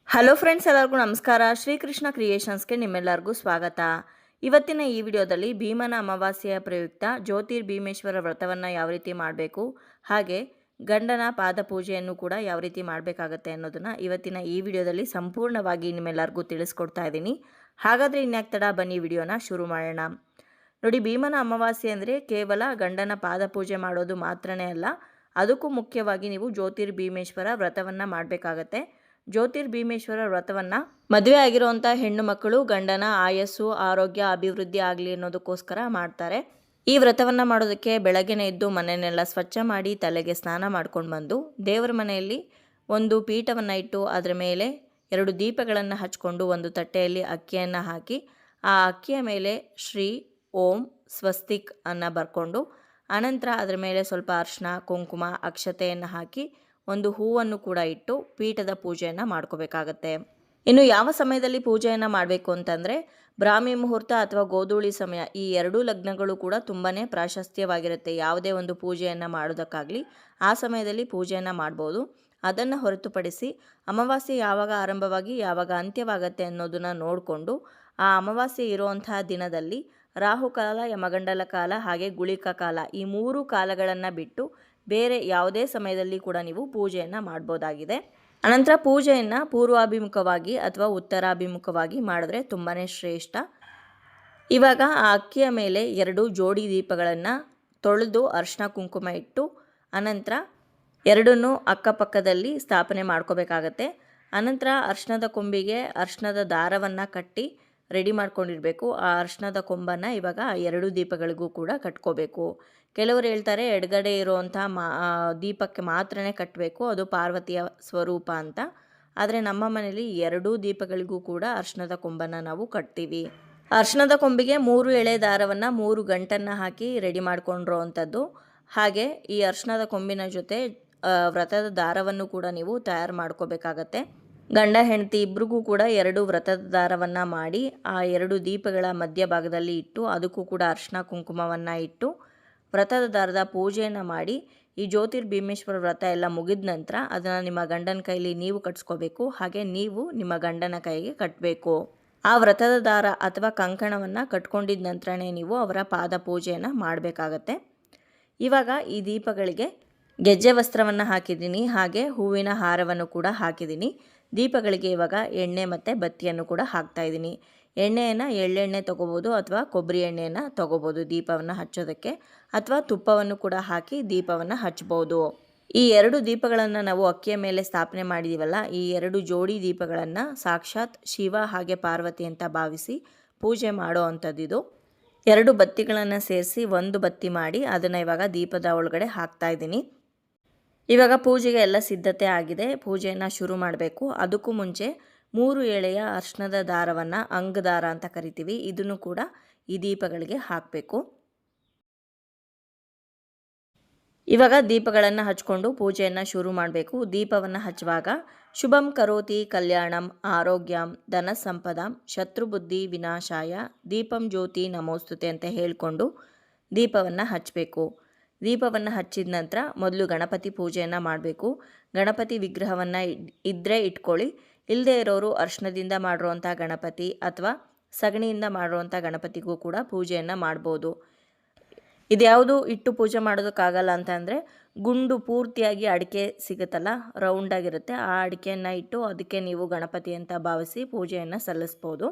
Hello friends, ಎಲ್ಲರಿಗೂ ನಮಸ್ಕಾರ. ಶ್ರೀಕೃಷ್ಣ ಕ್ರಿಯೇಷನ್ಸ್ಗೆ ನಿಮ್ಮೆಲ್ಲರಿಗೂ ಸ್ವಾಗತ. ಇವತ್ತಿನ ಈ ವಿಡಿಯೋದಲ್ಲಿ ಭೀಮನ ಅಮಾವಾಸ್ಯೆಯ ಪ್ರಯುಕ್ತ ಜ್ಯೋತಿರ್ಭೀಮೇಶ್ವರ ವ್ರತವನ್ನು ಯಾವ ರೀತಿ ಮಾಡಬೇಕು, ಹಾಗೆ ಗಂಡನ ಪಾದ ಪೂಜೆಯನ್ನು ಕೂಡ ಯಾವ ರೀತಿ ಮಾಡಬೇಕಾಗತ್ತೆ ಅನ್ನೋದನ್ನು ಇವತ್ತಿನ ಈ ವಿಡಿಯೋದಲ್ಲಿ ಸಂಪೂರ್ಣವಾಗಿ ನಿಮ್ಮೆಲ್ಲರಿಗೂ ತಿಳಿಸ್ಕೊಡ್ತಾ ಇದ್ದೀನಿ. ಹಾಗಾದರೆ ಇನ್ಯಾಕೆ ತಡ, ಬನ್ನಿ ವಿಡಿಯೋನ ಶುರು ಮಾಡೋಣ. ನೋಡಿ, ಭೀಮನ ಅಮಾವಾಸ್ಯೆ ಅಂದರೆ ಕೇವಲ ಗಂಡನ ಪಾದ ಪೂಜೆ ಮಾಡೋದು ಮಾತ್ರನೇ ಅಲ್ಲ, ಅದಕ್ಕೂ ಮುಖ್ಯವಾಗಿ ನೀವು ಜ್ಯೋತಿರ್ಭೀಮೇಶ್ವರ ವ್ರತವನ್ನು ಮಾಡಬೇಕಾಗತ್ತೆ. ಜ್ಯೋತಿರ್ಭೀಮೇಶ್ವರ ವ್ರತವನ್ನು ಮದುವೆ ಆಗಿರುವಂಥ ಹೆಣ್ಣು ಮಕ್ಕಳು ಗಂಡನ ಆಯಸ್ಸು, ಆರೋಗ್ಯ, ಅಭಿವೃದ್ಧಿ ಆಗಲಿ ಅನ್ನೋದಕ್ಕೋಸ್ಕರ ಮಾಡ್ತಾರೆ. ಈ ವ್ರತವನ್ನು ಮಾಡೋದಕ್ಕೆ ಬೆಳಗ್ಗೆನೇ ಎದ್ದು ಮನೆಯನ್ನೆಲ್ಲ ಸ್ವಚ್ಛ ಮಾಡಿ ತಲೆಗೆ ಸ್ನಾನ ಮಾಡ್ಕೊಂಡು ಬಂದು ದೇವರ ಮನೆಯಲ್ಲಿ ಒಂದು ಪೀಠವನ್ನು ಇಟ್ಟು ಅದರ ಮೇಲೆ 2 ದೀಪಗಳನ್ನು ಹಚ್ಕೊಂಡು ಒಂದು ತಟ್ಟೆಯಲ್ಲಿ ಅಕ್ಕಿಯನ್ನು ಹಾಕಿ ಆ ಅಕ್ಕಿಯ ಮೇಲೆ ಶ್ರೀ ಓಂ ಸ್ವಸ್ತಿಕ್ ಅನ್ನು ಬರ್ಕೊಂಡು ಅನಂತರ ಅದರ ಮೇಲೆ ಸ್ವಲ್ಪ ಅರಿಶಿನ, ಕುಂಕುಮ, ಅಕ್ಷತೆಯನ್ನು ಹಾಕಿ ಒಂದು ಹೂವನ್ನು ಕೂಡ ಇಟ್ಟು ಪೀಠದ ಪೂಜೆಯನ್ನು ಮಾಡ್ಕೋಬೇಕಾಗತ್ತೆ. ಇನ್ನು ಯಾವ ಸಮಯದಲ್ಲಿ ಪೂಜೆಯನ್ನು ಮಾಡಬೇಕು ಅಂತಂದರೆ, ಬ್ರಾಹ್ಮಿ ಮುಹೂರ್ತ ಅಥವಾ ಗೋಧೂಳಿ ಸಮಯ, ಈ 2 ಲಗ್ನಗಳು ಕೂಡ ತುಂಬಾ ಪ್ರಾಶಸ್ತ್ಯವಾಗಿರುತ್ತೆ. ಯಾವುದೇ ಒಂದು ಪೂಜೆಯನ್ನು ಮಾಡೋದಕ್ಕಾಗಲಿ ಆ ಸಮಯದಲ್ಲಿ ಪೂಜೆಯನ್ನು ಮಾಡ್ಬೋದು. ಅದನ್ನು ಹೊರತುಪಡಿಸಿ ಅಮಾವಾಸ್ಯೆ ಯಾವಾಗ ಆರಂಭವಾಗಿ ಯಾವಾಗ ಅಂತ್ಯವಾಗತ್ತೆ ಅನ್ನೋದನ್ನು ನೋಡಿಕೊಂಡು ಆ ಅಮಾವಾಸ್ಯೆ ಇರುವಂತಹ ದಿನದಲ್ಲಿ ರಾಹುಕಾಲ, ಯಮಗಂಡಲ ಕಾಲ ಹಾಗೆ ಗುಳಿಕ ಕಾಲ, ಈ 3 ಕಾಲಗಳನ್ನು ಬಿಟ್ಟು ಬೇರೆ ಯಾವುದೇ ಸಮಯದಲ್ಲಿ ಕೂಡ ನೀವು ಪೂಜೆಯನ್ನು ಮಾಡ್ಬೋದಾಗಿದೆ. ಅನಂತರ ಪೂಜೆಯನ್ನು ಪೂರ್ವಾಭಿಮುಖವಾಗಿ ಅಥವಾ ಉತ್ತರಾಭಿಮುಖವಾಗಿ ಮಾಡಿದ್ರೆ ತುಂಬಾ ಶ್ರೇಷ್ಠ. ಇವಾಗ ಆ ಅಕ್ಕಿಯ ಮೇಲೆ 2 ಜೋಡಿ ದೀಪಗಳನ್ನು ತೊಳೆದು ಅರಿಶಿನ ಕುಂಕುಮ ಇಟ್ಟು ಅನಂತರ 2 ಅಕ್ಕಪಕ್ಕದಲ್ಲಿ ಸ್ಥಾಪನೆ ಮಾಡ್ಕೋಬೇಕಾಗತ್ತೆ. ಅನಂತರ ಅರಿಶಿನದ ಕೊಂಬಿಗೆ ಅರಿಶಿನದ ದಾರವನ್ನು ಕಟ್ಟಿ ರೆಡಿ ಮಾಡ್ಕೊಂಡಿರಬೇಕು. ಆ ಅರಿಶಿನದ ಕೊಂಬನ್ನು ಇವಾಗ 2 ದೀಪಗಳಿಗೂ ಕೂಡ ಕಟ್ಕೋಬೇಕು. ಕೆಲವರು ಹೇಳ್ತಾರೆ ಎಡಗಡೆ ಇರುವಂಥ ದೀಪಕ್ಕೆ ಮಾತ್ರನೇ ಕಟ್ಟಬೇಕು, ಅದು ಪಾರ್ವತಿಯ ಸ್ವರೂಪ ಅಂತ. ಆದರೆ ನಮ್ಮ ಮನೇಲಿ 2 ದೀಪಗಳಿಗೂ ಕೂಡ ಅರಿಶಿನದ ಕೊಂಬನ್ನು ನಾವು ಕಟ್ತೀವಿ. ಅರಿಶಿನದ ಕೊಂಬಿಗೆ 3 ಎಳೆ ದಾರವನ್ನು 3 ಗಂಟನ್ನು ಹಾಕಿ ರೆಡಿ ಮಾಡ್ಕೊಂಡಿರೋ ಅಂಥದ್ದು. ಹಾಗೆ ಈ ಅರಿಶಿನದ ಕೊಂಬಿನ ಜೊತೆ ವ್ರತದ ದಾರವನ್ನು ಕೂಡ ನೀವು ತಯಾರು ಮಾಡ್ಕೋಬೇಕಾಗತ್ತೆ. ಗಂಡ ಹೆಂಡತಿ ಇಬ್ರಿಗೂ ಕೂಡ 2 ವ್ರತದ ದಾರವನ್ನು ಮಾಡಿ ಆ 2 ದೀಪಗಳ ಮಧ್ಯಭಾಗದಲ್ಲಿ ಇಟ್ಟು ಅದಕ್ಕೂ ಕೂಡ ಅರಿಶಿನ ಕುಂಕುಮವನ್ನು ಇಟ್ಟು ವ್ರತದ ದಾರದ ಪೂಜೆಯನ್ನು ಮಾಡಿ ಈ ಜ್ಯೋತಿರ್ಭೀಮೇಶ್ವರ ವ್ರತ ಎಲ್ಲ ಮುಗಿದ ನಂತರ ಅದನ್ನು ನಿಮ್ಮ ಗಂಡನ ಕೈಲಿ ನೀವು ಕಟ್ಸ್ಕೋಬೇಕು, ಹಾಗೆ ನೀವು ನಿಮ್ಮ ಗಂಡನ ಕೈಗೆ ಕಟ್ಟಬೇಕು. ಆ ವ್ರತದ ದಾರ ಅಥವಾ ಕಂಕಣವನ್ನು ಕಟ್ಕೊಂಡಿದ ನಂತರನೇ ನೀವು ಅವರ ಪಾದ ಪೂಜೆಯನ್ನು ಮಾಡಬೇಕಾಗತ್ತೆ. ಇವಾಗ ಈ ದೀಪಗಳಿಗೆ ಗೆಜ್ಜೆ ವಸ್ತ್ರವನ್ನು ಹಾಕಿದ್ದೀನಿ, ಹಾಗೆ ಹೂವಿನ ಹಾರವನ್ನು ಕೂಡ ಹಾಕಿದ್ದೀನಿ. ದೀಪಗಳಿಗೆ ಇವಾಗ ಎಣ್ಣೆ ಮತ್ತು ಬತ್ತಿಯನ್ನು ಕೂಡ ಹಾಕ್ತಾಯಿದ್ದೀನಿ. ಎಣ್ಣೆಯನ್ನು ಎಳ್ಳೆಣ್ಣೆ ತೊಗೋಬೋದು ಅಥವಾ ಕೊಬ್ಬರಿ ಎಣ್ಣೆಯನ್ನು ತೊಗೋಬೋದು ದೀಪವನ್ನು ಹಚ್ಚೋದಕ್ಕೆ, ಅಥವಾ ತುಪ್ಪವನ್ನು ಕೂಡ ಹಾಕಿ ದೀಪವನ್ನು ಹಚ್ಬೋದು. ಈ 2 ದೀಪಗಳನ್ನು ನಾವು ಅಕ್ಕಿಯ ಮೇಲೆ ಸ್ಥಾಪನೆ ಮಾಡಿದ್ದೀವಲ್ಲ, ಈ 2 ಜೋಡಿ ದೀಪಗಳನ್ನು ಸಾಕ್ಷಾತ್ ಶಿವ ಹಾಗೆ ಪಾರ್ವತಿ ಅಂತ ಭಾವಿಸಿ ಪೂಜೆ ಮಾಡೋ ಅಂಥದ್ದಿದು. 2 ಬತ್ತಿಗಳನ್ನು ಸೇರಿಸಿ 1 ಬತ್ತಿ ಮಾಡಿ ಅದನ್ನು ಇವಾಗ ದೀಪದ ಒಳಗಡೆ ಹಾಕ್ತಾಯಿದ್ದೀನಿ. ಇವಾಗ ಪೂಜೆಗೆ ಎಲ್ಲ ಸಿದ್ಧತೆ ಆಗಿದೆ, ಪೂಜೆಯನ್ನು ಶುರು ಮಾಡಬೇಕು. ಅದಕ್ಕೂ ಮುಂಚೆ 3 ಎಳೆಯ ಅರಿಶಿನದ ದಾರವನ್ನು ಅಂಗದಾರ ಅಂತ ಕರಿತೀವಿ, ಇದನ್ನು ಕೂಡ ಈ ದೀಪಗಳಿಗೆ ಹಾಕಬೇಕು. ಇವಾಗ ದೀಪಗಳನ್ನು ಹಚ್ಕೊಂಡು ಪೂಜೆಯನ್ನು ಶುರು ಮಾಡಬೇಕು. ದೀಪವನ್ನು ಹಚ್ಚುವಾಗ ಶುಭಂ ಕರೋತಿ ಕಲ್ಯಾಣಂ ಆರೋಗ್ಯಂ ಧನ ಸಂಪದಂ ಶತ್ರುಬುದ್ಧಿ ವಿನಾಶಾಯ ದೀಪಂ ಜ್ಯೋತಿ ನಮೋಸ್ತುತೆ ಅಂತ ಹೇಳಿಕೊಂಡು ದೀಪವನ್ನು ಹಚ್ಚಬೇಕು. ದೀಪವನ್ನು ಹಚ್ಚಿದ ನಂತರ ಮೊದಲು ಗಣಪತಿ ಪೂಜೆಯನ್ನು ಮಾಡಬೇಕು. ಗಣಪತಿ ವಿಗ್ರಹವನ್ನು ಇದ್ದರೆ ಇಟ್ಕೊಳ್ಳಿ, ಇಲ್ಲದೆ ಇರೋರು ಅರಿಶಿನದಿಂದ ಮಾಡಿರುವಂಥ ಗಣಪತಿ ಅಥವಾ ಸಗಣಿಯಿಂದ ಮಾಡಿರುವಂಥ ಗಣಪತಿಗೂ ಕೂಡ ಪೂಜೆಯನ್ನು ಮಾಡ್ಬೋದು. ಇದ್ಯಾವುದು ಇಟ್ಟು ಪೂಜೆ ಮಾಡೋದಕ್ಕಾಗಲ್ಲ ಅಂತ ಅಂದರೆ ಗುಂಡು ಪೂರ್ತಿಯಾಗಿ ಅಡಿಕೆ ಸಿಗುತ್ತಲ್ಲ, ರೌಂಡಾಗಿರುತ್ತೆ, ಆ ಅಡಿಕೆಯನ್ನು ಇಟ್ಟು ಅದಕ್ಕೆ ನೀವು ಗಣಪತಿ ಅಂತ ಭಾವಿಸಿ ಪೂಜೆಯನ್ನು ಸಲ್ಲಿಸ್ಬೋದು.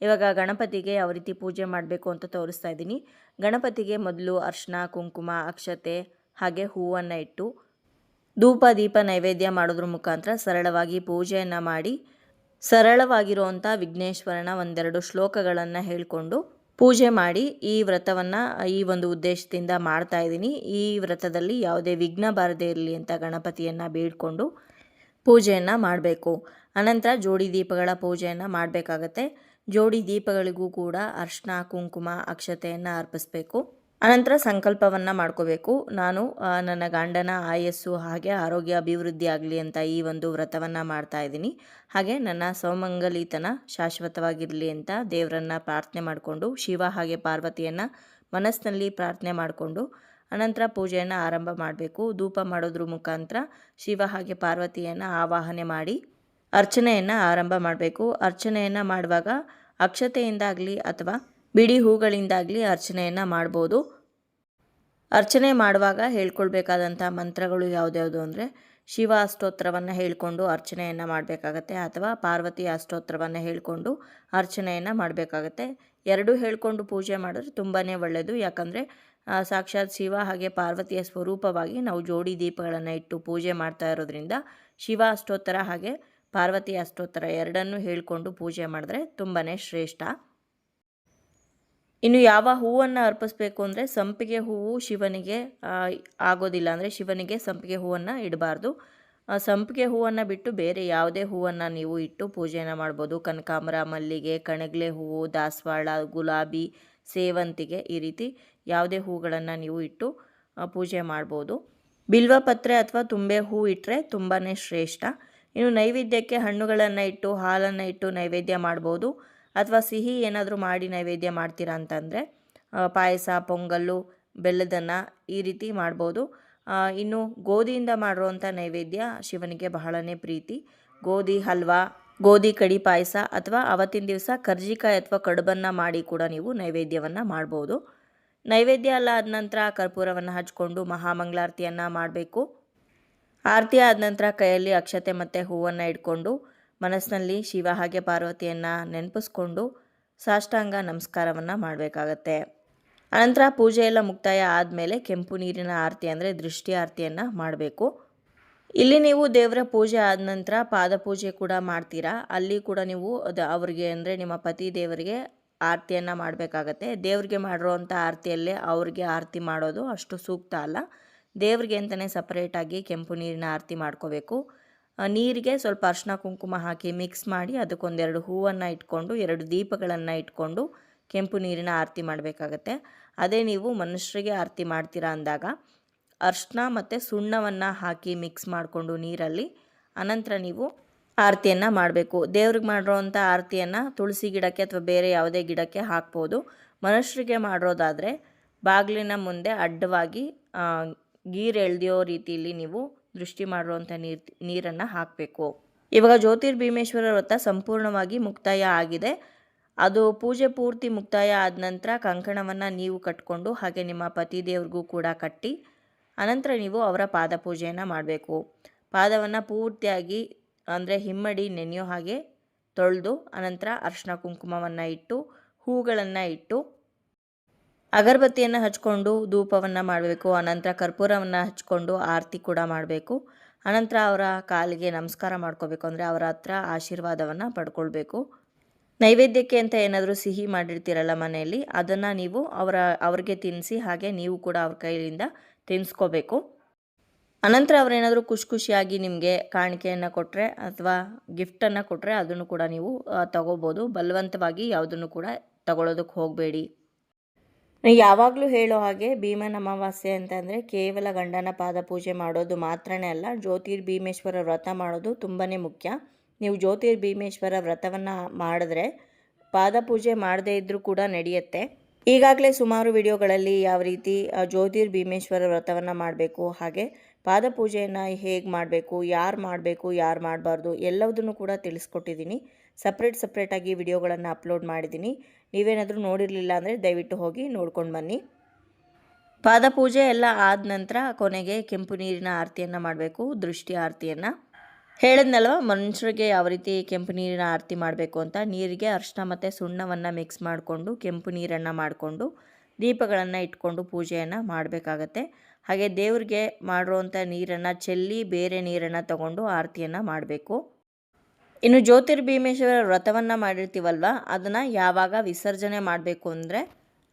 ಇವಾಗ ಗಣಪತಿಗೆ ಯಾವ ರೀತಿ ಪೂಜೆ ಮಾಡಬೇಕು ಅಂತ ತೋರಿಸ್ತಾ ಇದ್ದೀನಿ. ಗಣಪತಿಗೆ ಮೊದಲು ಅರಿಶಿನ ಕುಂಕುಮ ಅಕ್ಷತೆ ಹಾಗೆ ಹೂವನ್ನು ಇಟ್ಟು ಧೂಪ ದೀಪ ನೈವೇದ್ಯ ಮಾಡೋದ್ರ ಮುಖಾಂತರ ಸರಳವಾಗಿ ಪೂಜೆಯನ್ನು ಮಾಡಿ ಸರಳವಾಗಿರುವಂಥ ವಿಘ್ನೇಶ್ವರನ 1-2 ಶ್ಲೋಕಗಳನ್ನು ಹೇಳಿಕೊಂಡು ಪೂಜೆ ಮಾಡಿ ಈ ವ್ರತವನ್ನು ಈ ಒಂದು ಉದ್ದೇಶದಿಂದ ಮಾಡ್ತಾ ಇದ್ದೀನಿ. ಈ ವ್ರತದಲ್ಲಿ ಯಾವುದೇ ವಿಘ್ನ ಬಾರದೇ ಇರಲಿ ಅಂತ ಗಣಪತಿಯನ್ನು ಬೇಡಿಕೊಂಡು ಪೂಜೆಯನ್ನು ಮಾಡಬೇಕು. ಅನಂತರ ಜೋಡಿ ದೀಪಗಳ ಪೂಜೆಯನ್ನು ಮಾಡಬೇಕಾಗತ್ತೆ. ಜೋಡಿ ದೀಪಗಳಿಗೂ ಕೂಡ ಅರಿಶಿನ ಕುಂಕುಮ ಅಕ್ಷತೆಯನ್ನು ಅರ್ಪಿಸಬೇಕು. ಅನಂತರ ಸಂಕಲ್ಪವನ್ನು ಮಾಡ್ಕೋಬೇಕು. ನಾನು ನನ್ನ ಗಂಡನ ಆಯಸ್ಸು ಹಾಗೆ ಆರೋಗ್ಯ ಅಭಿವೃದ್ಧಿ ಆಗಲಿ ಅಂತ ಈ ಒಂದು ವ್ರತವನ್ನು ಮಾಡ್ತಾ ಇದ್ದೀನಿ, ಹಾಗೆ ನನ್ನ ಸೌಮಂಗಲಿತನ ಶಾಶ್ವತವಾಗಿರಲಿ ಅಂತ ದೇವರನ್ನು ಪ್ರಾರ್ಥನೆ ಮಾಡಿಕೊಂಡು ಶಿವ ಹಾಗೆ ಪಾರ್ವತಿಯನ್ನು ಮನಸ್ಸಿನಲ್ಲಿ ಪ್ರಾರ್ಥನೆ ಮಾಡಿಕೊಂಡು ಅನಂತರ ಪೂಜೆಯನ್ನು ಆರಂಭ ಮಾಡಬೇಕು. ಧೂಪ ಮಾಡೋದ್ರ ಮುಖಾಂತರ ಶಿವ ಹಾಗೆ ಪಾರ್ವತಿಯನ್ನು ಆವಾಹನೆ ಮಾಡಿ ಅರ್ಚನೆಯನ್ನು ಆರಂಭ ಮಾಡಬೇಕು. ಅರ್ಚನೆಯನ್ನು ಮಾಡುವಾಗ ಅಕ್ಷತೆಯಿಂದಾಗಲಿ ಅಥವಾ ಬಿಡಿ ಹೂಗಳಿಂದಾಗಲಿ ಅರ್ಚನೆಯನ್ನು ಮಾಡ್ಬೋದು. ಅರ್ಚನೆ ಮಾಡುವಾಗ ಹೇಳ್ಕೊಳ್ಬೇಕಾದಂಥ ಮಂತ್ರಗಳು ಯಾವುದ್ಯಾವುದು ಅಂದರೆ ಶಿವ ಅಷ್ಟೋತ್ತರವನ್ನು ಹೇಳಿಕೊಂಡು ಅರ್ಚನೆಯನ್ನು ಮಾಡಬೇಕಾಗತ್ತೆ ಅಥವಾ ಪಾರ್ವತಿ ಅಷ್ಟೋತ್ತರವನ್ನು ಹೇಳಿಕೊಂಡು ಅರ್ಚನೆಯನ್ನು ಮಾಡಬೇಕಾಗತ್ತೆ. ಎರಡೂ ಹೇಳಿಕೊಂಡು ಪೂಜೆ ಮಾಡಿದ್ರೆ ತುಂಬಾ ಒಳ್ಳೆಯದು. ಯಾಕಂದರೆ ಸಾಕ್ಷಾತ್ ಶಿವ ಹಾಗೆ ಪಾರ್ವತಿಯ ಸ್ವರೂಪವಾಗಿ ನಾವು ಜೋಡಿ ದೀಪಗಳನ್ನು ಇಟ್ಟು ಪೂಜೆ ಮಾಡ್ತಾ ಇರೋದ್ರಿಂದ ಶಿವ ಅಷ್ಟೋತ್ತರ ಹಾಗೆ ಪಾರ್ವತಿ ಅಷ್ಟೋತ್ತರ ಎರಡನ್ನೂ ಹೇಳಿಕೊಂಡು ಪೂಜೆ ಮಾಡಿದ್ರೆ ತುಂಬಾ ಶ್ರೇಷ್ಠ. ಇನ್ನು ಯಾವ ಹೂವನ್ನು ಅರ್ಪಿಸ್ಬೇಕು ಅಂದರೆ ಸಂಪಿಗೆ ಹೂವು ಶಿವನಿಗೆ ಆಗೋದಿಲ್ಲ. ಅಂದರೆ ಶಿವನಿಗೆ ಸಂಪಿಗೆ ಹೂವನ್ನು ಇಡಬಾರ್ದು. ಸಂಪಿಗೆ ಹೂವನ್ನು ಬಿಟ್ಟು ಬೇರೆ ಯಾವುದೇ ಹೂವನ್ನು ನೀವು ಇಟ್ಟು ಪೂಜೆಯನ್ನು ಮಾಡ್ಬೋದು. ಕನಕಾಂಬರ, ಮಲ್ಲಿಗೆ, ಕಣಗಿಲೆ ಹೂವು, ದಾಸವಾಳ, ಗುಲಾಬಿ, ಸೇವಂತಿಗೆ ಈ ರೀತಿ ಯಾವುದೇ ಹೂಗಳನ್ನು ನೀವು ಇಟ್ಟು ಪೂಜೆ ಮಾಡ್ಬೋದು. ಬಿಲ್ವಪತ್ರೆ ಅಥವಾ ತುಂಬೆ ಹೂ ಇಟ್ಟರೆ ತುಂಬಾ ಶ್ರೇಷ್ಠ. ಇನ್ನು ನೈವೇದ್ಯಕ್ಕೆ ಹಣ್ಣುಗಳನ್ನು ಇಟ್ಟು ಹಾಲನ್ನು ಇಟ್ಟು ನೈವೇದ್ಯ ಮಾಡ್ಬೋದು. ಅಥವಾ ಸಿಹಿ ಏನಾದರೂ ಮಾಡಿ ನೈವೇದ್ಯ ಮಾಡ್ತೀರಾ ಅಂತಂದರೆ ಪಾಯಸ, ಪೊಂಗಲ್ಲು, ಬೆಲ್ಲದನ್ನ ಈ ರೀತಿ ಮಾಡ್ಬೋದು. ಇನ್ನು ಗೋಧಿಯಿಂದ ಮಾಡಿರುವಂಥ ನೈವೇದ್ಯ ಶಿವನಿಗೆ ಬಹಳನೇ ಪ್ರೀತಿ. ಗೋಧಿ ಹಲ್ವಾ, ಗೋಧಿ ಕಡಿ ಪಾಯಸ ಅಥವಾ ಅವತ್ತಿನ ದಿವಸ ಕರ್ಜಿಕಾಯಿ ಅಥವಾ ಕಡುಬನ್ನು ಮಾಡಿ ಕೂಡ ನೀವು ನೈವೇದ್ಯವನ್ನು ಮಾಡ್ಬೋದು. ನೈವೇದ್ಯ ಎಲ್ಲ ಆದ ನಂತರ ಕರ್ಪೂರವನ್ನು ಹಚ್ಕೊಂಡು ಮಹಾಮಂಗಳಾರತಿಯನ್ನು ಮಾಡಬೇಕು. ಆರತಿ ಆದ ನಂತರ ಕೈಯಲ್ಲಿ ಅಕ್ಷತೆ ಮತ್ತು ಹೂವನ್ನು ಇಟ್ಕೊಂಡು ಮನಸ್ಸಿನಲ್ಲಿ ಶಿವ ಹಾಗೆ ಪಾರ್ವತಿಯನ್ನು ನೆನಪಿಸ್ಕೊಂಡು ಸಾಷ್ಟಾಂಗ ನಮಸ್ಕಾರವನ್ನು ಮಾಡಬೇಕಾಗತ್ತೆ. ಅನಂತರ ಪೂಜೆ ಎಲ್ಲ ಮುಕ್ತಾಯ ಆದಮೇಲೆ ಕೆಂಪು ನೀರಿನ ಆರತಿ ಅಂದರೆ ದೃಷ್ಟಿ ಆರತಿಯನ್ನು ಮಾಡಬೇಕು. ಇಲ್ಲಿ ನೀವು ದೇವರ ಪೂಜೆ ಆದ ನಂತರ ಪಾದಪೂಜೆ ಕೂಡ ಮಾಡ್ತೀರಾ. ಅಲ್ಲಿ ಕೂಡ ನೀವು ಅವರಿಗೆ ಅಂದರೆ ನಿಮ್ಮ ಪತಿ ದೇವರಿಗೆ ಆರತಿಯನ್ನು ಮಾಡಬೇಕಾಗತ್ತೆ. ದೇವ್ರಿಗೆ ಮಾಡಿರೋವಂಥ ಆರತಿಯಲ್ಲೇ ಅವ್ರಿಗೆ ಆರತಿ ಮಾಡೋದು ಅಷ್ಟು ಸೂಕ್ತ ಅಲ್ಲ. ದೇವ್ರಿಗೆ ಅಂತಲೇ ಸಪ್ರೇಟಾಗಿ ಕೆಂಪು ನೀರಿನ ಆರತಿ ಮಾಡ್ಕೋಬೇಕು. ನೀರಿಗೆ ಸ್ವಲ್ಪ ಅರಿಶಿನ ಕುಂಕುಮ ಹಾಕಿ ಮಿಕ್ಸ್ ಮಾಡಿ ಅದಕ್ಕೊಂದೆರಡು ಹೂವನ್ನು ಇಟ್ಕೊಂಡು 2 ದೀಪಗಳನ್ನು ಇಟ್ಕೊಂಡು ಕೆಂಪು ನೀರಿನ ಆರತಿ ಮಾಡಬೇಕಾಗತ್ತೆ. ಅದೇ ನೀವು ಮನುಷ್ಯರಿಗೆ ಆರತಿ ಮಾಡ್ತೀರಾ ಅಂದಾಗ ಅರಿಶಿನ ಮತ್ತು ಸುಣ್ಣವನ್ನು ಹಾಕಿ ಮಿಕ್ಸ್ ಮಾಡಿಕೊಂಡು ನೀರಲ್ಲಿ ಅನಂತರ ನೀವು ಆರತಿಯನ್ನು ಮಾಡಬೇಕು. ದೇವ್ರಿಗೆ ಮಾಡಿರೋವಂಥ ಆರತಿಯನ್ನು ತುಳಸಿ ಗಿಡಕ್ಕೆ ಅಥವಾ ಬೇರೆ ಯಾವುದೇ ಗಿಡಕ್ಕೆ ಹಾಕ್ಬೋದು. ಮನುಷ್ಯರಿಗೆ ಮಾಡಿರೋದಾದರೆ ಬಾಗಿಲಿನ ಮುಂದೆ ಅಡ್ಡವಾಗಿ ಗೀರು ಎಳ್ದಿಯೋ ರೀತಿಯಲ್ಲಿ ನೀವು ದೃಷ್ಟಿ ಮಾಡಿರುವಂಥ ನೀರನ್ನು ಹಾಕಬೇಕು. ಇವಾಗ ಜ್ಯೋತಿರ್ಭೀಮೇಶ್ವರ ವ್ರತ ಸಂಪೂರ್ಣವಾಗಿ ಮುಕ್ತಾಯ ಆಗಿದೆ. ಅದು ಪೂಜೆ ಪೂರ್ತಿ ಮುಕ್ತಾಯ ಆದ ನಂತರ ಕಂಕಣವನ್ನು ನೀವು ಕಟ್ಕೊಂಡು ಹಾಗೆ ನಿಮ್ಮ ಪತಿ ದೇವ್ರಿಗೂ ಕೂಡ ಕಟ್ಟಿ ಅನಂತರ ನೀವು ಅವರ ಪಾದ ಪೂಜೆಯನ್ನು ಮಾಡಬೇಕು. ಪಾದವನ್ನು ಪೂರ್ತಿಯಾಗಿ ಅಂದರೆ ಹಿಮ್ಮಡಿ ನೆನೆಯೋ ಹಾಗೆ ತೊಳೆದು ಅನಂತರ ಅರಿಶಿನ ಕುಂಕುಮವನ್ನು ಇಟ್ಟು ಹೂಗಳನ್ನು ಇಟ್ಟು ಅಗರಬತ್ತಿಯನ್ನು ಹಚ್ಕೊಂಡು ಧೂಪವನ್ನು ಮಾಡಬೇಕು. ಅನಂತರ ಕರ್ಪೂರವನ್ನು ಹಚ್ಕೊಂಡು ಆರತಿ ಕೂಡ ಮಾಡಬೇಕು. ಅನಂತರ ಅವರ ಕಾಲಿಗೆ ನಮಸ್ಕಾರ ಮಾಡ್ಕೋಬೇಕು. ಅಂದರೆ ಅವರ ಹತ್ರ ಆಶೀರ್ವಾದವನ್ನು ಪಡ್ಕೊಳ್ಬೇಕು. ನೈವೇದ್ಯಕ್ಕೆ ಅಂತ ಏನಾದರೂ ಸಿಹಿ ಮಾಡಿರ್ತೀರಲ್ಲ ಮನೆಯಲ್ಲಿ, ಅದನ್ನು ನೀವು ಅವ್ರಿಗೆ ತಿನ್ನಿಸಿ ಹಾಗೆ ನೀವು ಕೂಡ ಅವ್ರ ಕೈಯಿಂದ ತಿನ್ನಿಸ್ಕೋಬೇಕು. ಅನಂತರ ಅವರೇನಾದರೂ ಖುಷಿಯಾಗಿ ನಿಮಗೆ ಕಾಣಿಕೆಯನ್ನು ಕೊಟ್ಟರೆ ಅಥವಾ ಗಿಫ್ಟನ್ನು ಕೊಟ್ಟರೆ ಅದನ್ನು ಕೂಡ ನೀವು ತಗೋಬೋದು. ಬಲವಂತವಾಗಿ ಯಾವುದನ್ನು ಕೂಡ ತಗೊಳ್ಳೋದಕ್ಕೆ ಹೋಗಬೇಡಿ. ಯಾವಾಗಲೂ ಹೇಳೋ ಹಾಗೆ ಭೀಮನ ಅಮಾವಾಸ್ಯೆ ಅಂತಂದರೆ ಕೇವಲ ಗಂಡನ ಪಾದ ಪೂಜೆ ಮಾಡೋದು ಮಾತ್ರನೇ ಅಲ್ಲ, ಜ್ಯೋತಿರ್ಭೀಮೇಶ್ವರ ವ್ರತ ಮಾಡೋದು ತುಂಬಾ ಮುಖ್ಯ. ನೀವು ಜ್ಯೋತಿರ್ಭೀಮೇಶ್ವರ ವ್ರತವನ್ನು ಮಾಡಿದ್ರೆ ಪಾದ ಪೂಜೆ ಮಾಡದೇ ಇದ್ದರೂ ಕೂಡ ನಡೆಯುತ್ತೆ. ಈಗಾಗಲೇ ಸುಮಾರು ವಿಡಿಯೋಗಳಲ್ಲಿ ಯಾವ ರೀತಿ ಜ್ಯೋತಿರ್ಭೀಮೇಶ್ವರ ವ್ರತವನ್ನು ಮಾಡಬೇಕು ಹಾಗೆ ಪಾದ ಪೂಜೆಯನ್ನು ಹೇಗೆ ಮಾಡಬೇಕು, ಯಾರು ಮಾಡಬೇಕು, ಯಾರು ಮಾಡಬಾರ್ದು ಎಲ್ಲವುದನ್ನು ಕೂಡ ತಿಳಿಸ್ಕೊಟ್ಟಿದ್ದೀನಿ. ಸಪ್ರೇಟಾಗಿ ವಿಡಿಯೋಗಳನ್ನು ಅಪ್ಲೋಡ್ ಮಾಡಿದ್ದೀನಿ. ನೀವೇನಾದರೂ ನೋಡಿರಲಿಲ್ಲ ಅಂದರೆ ದಯವಿಟ್ಟು ಹೋಗಿ ನೋಡ್ಕೊಂಡು ಬನ್ನಿ. ಪಾದ ಪೂಜೆ ಎಲ್ಲ ಆದ ನಂತರ ಕೊನೆಗೆ ಕೆಂಪು ನೀರಿನ ಆರತಿಯನ್ನು ಮಾಡಬೇಕು, ದೃಷ್ಟಿ ಆರತಿಯನ್ನು. ಹೇಳಿದ್ನಲ್ವ ಮನುಷ್ಯರಿಗೆ ಯಾವ ರೀತಿ ಕೆಂಪು ನೀರಿನ ಆರತಿ ಮಾಡಬೇಕು ಅಂತ. ನೀರಿಗೆ ಅರಿಶಿನ ಮತ್ತು ಸುಣ್ಣವನ್ನು ಮಿಕ್ಸ್ ಮಾಡಿಕೊಂಡು ಕೆಂಪು ನೀರನ್ನು ಮಾಡಿಕೊಂಡು ದೀಪಗಳನ್ನು ಇಟ್ಕೊಂಡು ಪೂಜೆಯನ್ನು ಮಾಡಬೇಕಾಗತ್ತೆ. ಹಾಗೆ ದೇವ್ರಿಗೆ ಮಾಡಿರುವಂಥ ನೀರನ್ನು ಚೆಲ್ಲಿ ಬೇರೆ ನೀರನ್ನು ತಗೊಂಡು ಆರತಿಯನ್ನು ಮಾಡಬೇಕು. ಇನ್ನು ಜ್ಯೋತಿರ್ಭೀಮೇಶ್ವರ ವ್ರತವನ್ನು ಮಾಡಿರ್ತೀವಲ್ವ ಅದನ್ನು ಯಾವಾಗ ವಿಸರ್ಜನೆ ಮಾಡಬೇಕು ಅಂದರೆ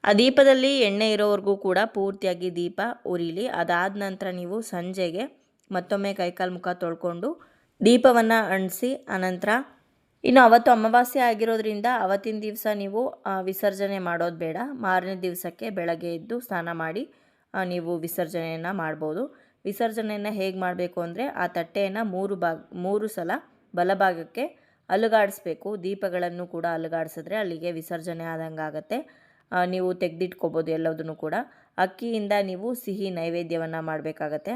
ಆ ದೀಪದಲ್ಲಿ ಎಣ್ಣೆ ಇರೋವರೆಗೂ ಕೂಡ ಪೂರ್ತಿಯಾಗಿ ದೀಪ ಉರಿಲಿ. ಅದಾದ ನಂತರ ನೀವು ಸಂಜೆಗೆ ಮತ್ತೊಮ್ಮೆ ಕೈಕಾಲು ಮುಖ ತೊಳ್ಕೊಂಡು ದೀಪವನ್ನು ಅಂಟಿಸಿ ಅನಂತರ ಇನ್ನು ಅವತ್ತು ಅಮಾವಾಸ್ಯೆ ಆಗಿರೋದ್ರಿಂದ ಅವತ್ತಿನ ದಿವಸ ನೀವು ವಿಸರ್ಜನೆ ಮಾಡೋದು ಬೇಡ. ಮಾರನೇ ದಿವಸಕ್ಕೆ ಬೆಳಗ್ಗೆ ಎದ್ದು ಸ್ನಾನ ಮಾಡಿ ನೀವು ವಿಸರ್ಜನೆಯನ್ನು ಮಾಡ್ಬೋದು. ವಿಸರ್ಜನೆಯನ್ನು ಹೇಗೆ ಮಾಡಬೇಕು ಅಂದರೆ ಆ ತಟ್ಟೆಯನ್ನು 3 ಸಲ ಬಲಭಾಗಕ್ಕೆ ಅಲುಗಾಡಿಸ್ಬೇಕು. ದೀಪಗಳನ್ನು ಕೂಡ ಅಲುಗಾಡಿಸಿದ್ರೆ ಅಲ್ಲಿಗೆ ವಿಸರ್ಜನೆ ಆದಂಗೆ ಆಗುತ್ತೆ. ನೀವು ತೆಗೆದಿಟ್ಕೋಬೋದು ಎಲ್ಲದನ್ನು ಕೂಡ. ಅಕ್ಕಿಯಿಂದ ನೀವು ಸಿಹಿ ನೈವೇದ್ಯವನ್ನು ಮಾಡಬೇಕಾಗತ್ತೆ.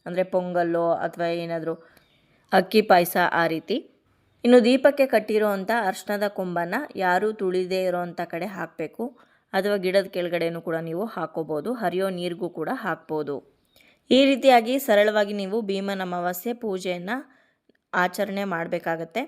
ಅಂದರೆ ಪೊಂಗಲ್ಲು ಅಥವಾ ಏನಾದರೂ ಅಕ್ಕಿ ಪಾಯಸ ಆ ರೀತಿ. ಇನ್ನು ದೀಪಕ್ಕೆ ಕಟ್ಟಿರೋವಂಥ ಅರ್ಶಿಣದ ಕೊಂಬನ್ನು ಯಾರೂ ತುಳಿದೇ ಇರೋವಂಥ ಕಡೆ ಹಾಕಬೇಕು, ಅಥವಾ ಗಿಡದ ಕೆಳಗಡೆನೂ ಕೂಡ ನೀವು ಹಾಕೋಬೋದು, ಹರಿಯೋ ನೀರಿಗೂ ಕೂಡ ಹಾಕ್ಬೋದು. ಈ ರೀತಿಯಾಗಿ ಸರಳವಾಗಿ ನೀವು ಭೀಮನ ಅಮಾವಾಸ್ಯೆ ಪೂಜೆಯನ್ನು ಆಚರಣೆ ಮಾಡಬೇಕಾಗತ್ತೆ.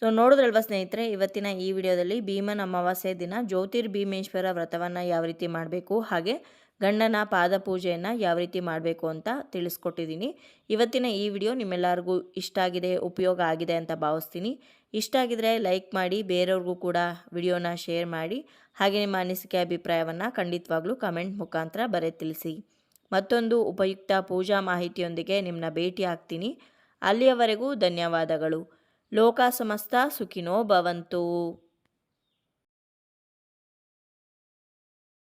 ಸೊ ನೋಡಿದ್ರಲ್ವ ಸ್ನೇಹಿತರೆ, ಇವತ್ತಿನ ಈ ವಿಡಿಯೋದಲ್ಲಿ ಭೀಮನ ಅಮಾವಾಸ್ಯೆ ದಿನ ಜ್ಯೋತಿರ್ಭೀಮೇಶ್ವರ ವ್ರತವನ್ನು ಯಾವ ರೀತಿ ಮಾಡಬೇಕು, ಹಾಗೆ ಗಂಡನ ಪಾದ ಪೂಜೆಯನ್ನು ಯಾವ ರೀತಿ ಮಾಡಬೇಕು ಅಂತ ತಿಳಿಸ್ಕೊಟ್ಟಿದ್ದೀನಿ. ಇವತ್ತಿನ ಈ ವಿಡಿಯೋ ನಿಮ್ಮೆಲ್ಲರಿಗೂ ಇಷ್ಟ ಆಗಿದೆ, ಉಪಯೋಗ ಆಗಿದೆ ಅಂತ ಭಾವಿಸ್ತೀನಿ. ಇಷ್ಟ ಆಗಿದ್ರೆ ಲೈಕ್ ಮಾಡಿ, ಬೇರೆಯವ್ರಿಗೂ ಕೂಡ ವಿಡಿಯೋನ ಶೇರ್ ಮಾಡಿ, ಹಾಗೆ ನಿಮ್ಮ ಅನಿಸಿಕೆ ಅಭಿಪ್ರಾಯವನ್ನು ಖಂಡಿತವಾಗ್ಲೂ ಕಮೆಂಟ್ ಮುಖಾಂತರ ಬರೆದು ತಿಳಿಸಿ. ಮತ್ತೊಂದು ಉಪಯುಕ್ತ ಪೂಜಾ ಮಾಹಿತಿಯೊಂದಿಗೆ ನಿಮ್ಮನ್ನ ಭೇಟಿ ಆಗ್ತೀನಿ. ಅಲ್ಲಿಯವರೆಗೂ ಧನ್ಯವಾದಗಳು. ಲೋಕ ಸಮಸ್ತ ಸುಖಿನೋ ಭವಂತು.